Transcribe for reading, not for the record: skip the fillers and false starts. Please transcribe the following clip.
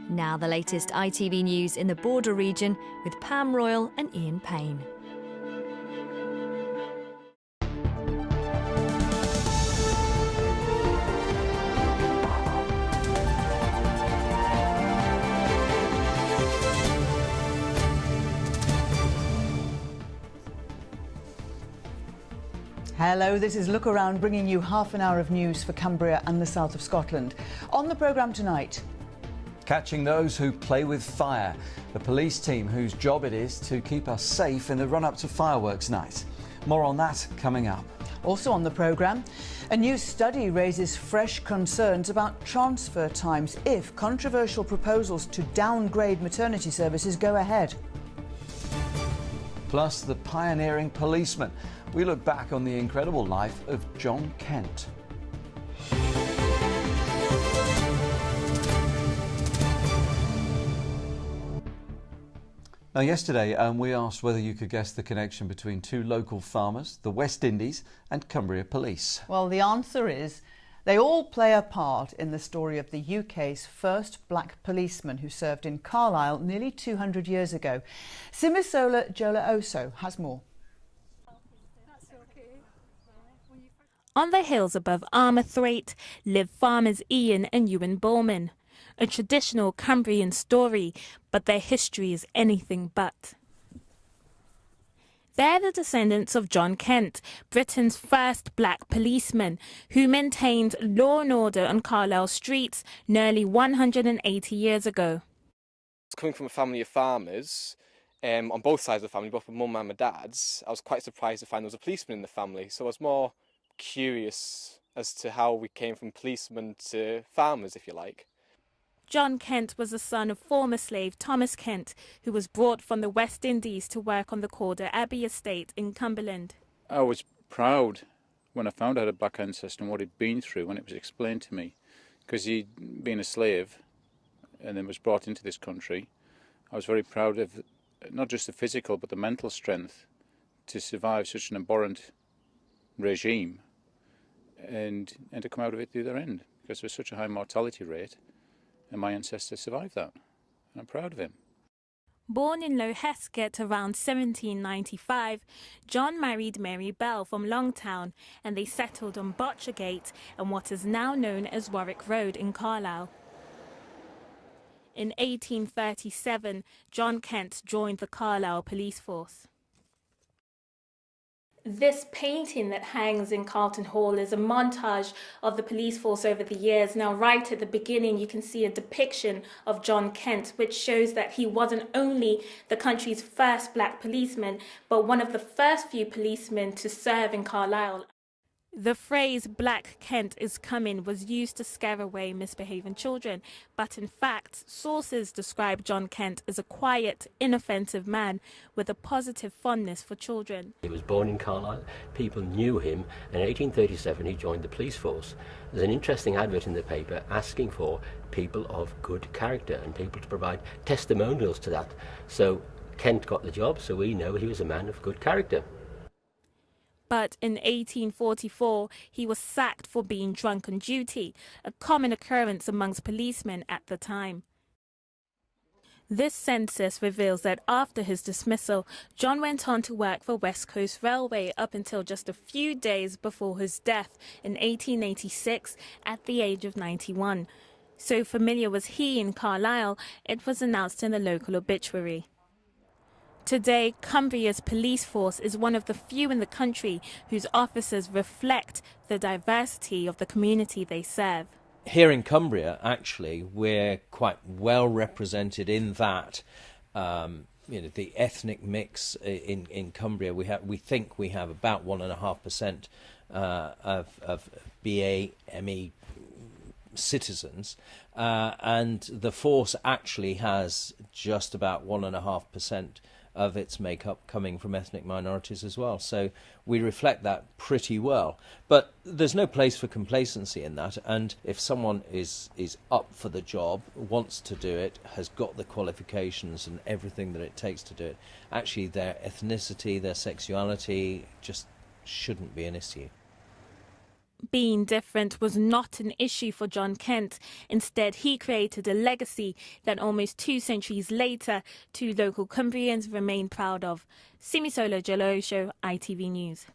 Now the latest ITV news in the border region with Pam Royal and Ian Payne. Hello, this is Look Around, bringing you half an hour of news for Cumbria and the south of Scotland. On the programme tonight, catching those who play with fire, the police team whose job it is to keep us safe in the run-up to fireworks night. More on that coming up. Also on the programme, a new study raises fresh concerns about transfer times if controversial proposals to downgrade maternity services go ahead. Plus the pioneering policeman. We look back on the incredible life of John Kent. Now, yesterday we asked whether you could guess the connection between two local farmers, the West Indies and Cumbria Police. Well, the answer is they all play a part in the story of the UK's first black policeman who served in Carlisle nearly 200 years ago. Simisola Jolaoso has more. On the hills above Armathwaite live farmers Ian and Ewan Bowman. A traditional Cumbrian story, but their history is anything but. They're the descendants of John Kent, Britain's first black policeman, who maintained law and order on Carlisle streets nearly 180 years ago. Coming from a family of farmers, on both sides of the family, both my mum and my dad's, I was quite surprised to find there was a policeman in the family, so I was more curious as to how we came from policemen to farmers, if you like. John Kent was the son of former slave Thomas Kent, who was brought from the West Indies to work on the Calder Abbey estate in Cumberland. I was proud when I found out a black ancestor and what he'd been through when it was explained to me, because he'd been a slave and then was brought into this country. I was very proud of not just the physical but the mental strength to survive such an abhorrent regime and to come out of it the other end, because there was such a high mortality rate. And my ancestor survived that, and I'm proud of him. Born in Low Heskett around 1795, John married Mary Bell from Longtown, and they settled on Botchergate and what is now known as Warwick Road in Carlisle. In 1837, John Kent joined the Carlisle police force. This painting that hangs in Carlton Hall is a montage of the police force over the years. Now, right at the beginning, you can see a depiction of John Kent, which shows that he wasn't only the country's first black policeman, but one of the first few policemen to serve in Carlisle. The phrase "Black Kent is coming" was used to scare away misbehaving children, but in fact, sources describe John Kent as a quiet, inoffensive man with a positive fondness for children. He was born in Carlisle, people knew him, and in 1837 he joined the police force. There's an interesting advert in the paper asking for people of good character and people to provide testimonials to that. So Kent got the job, so we know he was a man of good character. But in 1844, he was sacked for being drunk on duty, a common occurrence amongst policemen at the time. This census reveals that after his dismissal, John went on to work for West Coast Railway up until just a few days before his death in 1886 at the age of 91. So familiar was he in Carlisle, it was announced in the local obituary. Today, Cumbria's police force is one of the few in the country whose officers reflect the diversity of the community they serve. Here in Cumbria, actually, we're quite well represented in that, the ethnic mix in Cumbria. We think we have about 1.5% of BA, ME citizens, and the force actually has just about 1.5% of its makeup coming from ethnic minorities as well. So we reflect that pretty well. But there's no place for complacency in that, and if someone is up for the job, wants to do it, has got the qualifications and everything that it takes to do it, actually their ethnicity, their sexuality just shouldn't be an issue. being different was not an issue for John Kent. Instead, he created a legacy that almost 2 centuries later, 2 local Cumbrians remain proud of. Simisola, Jolaoso, ITV News.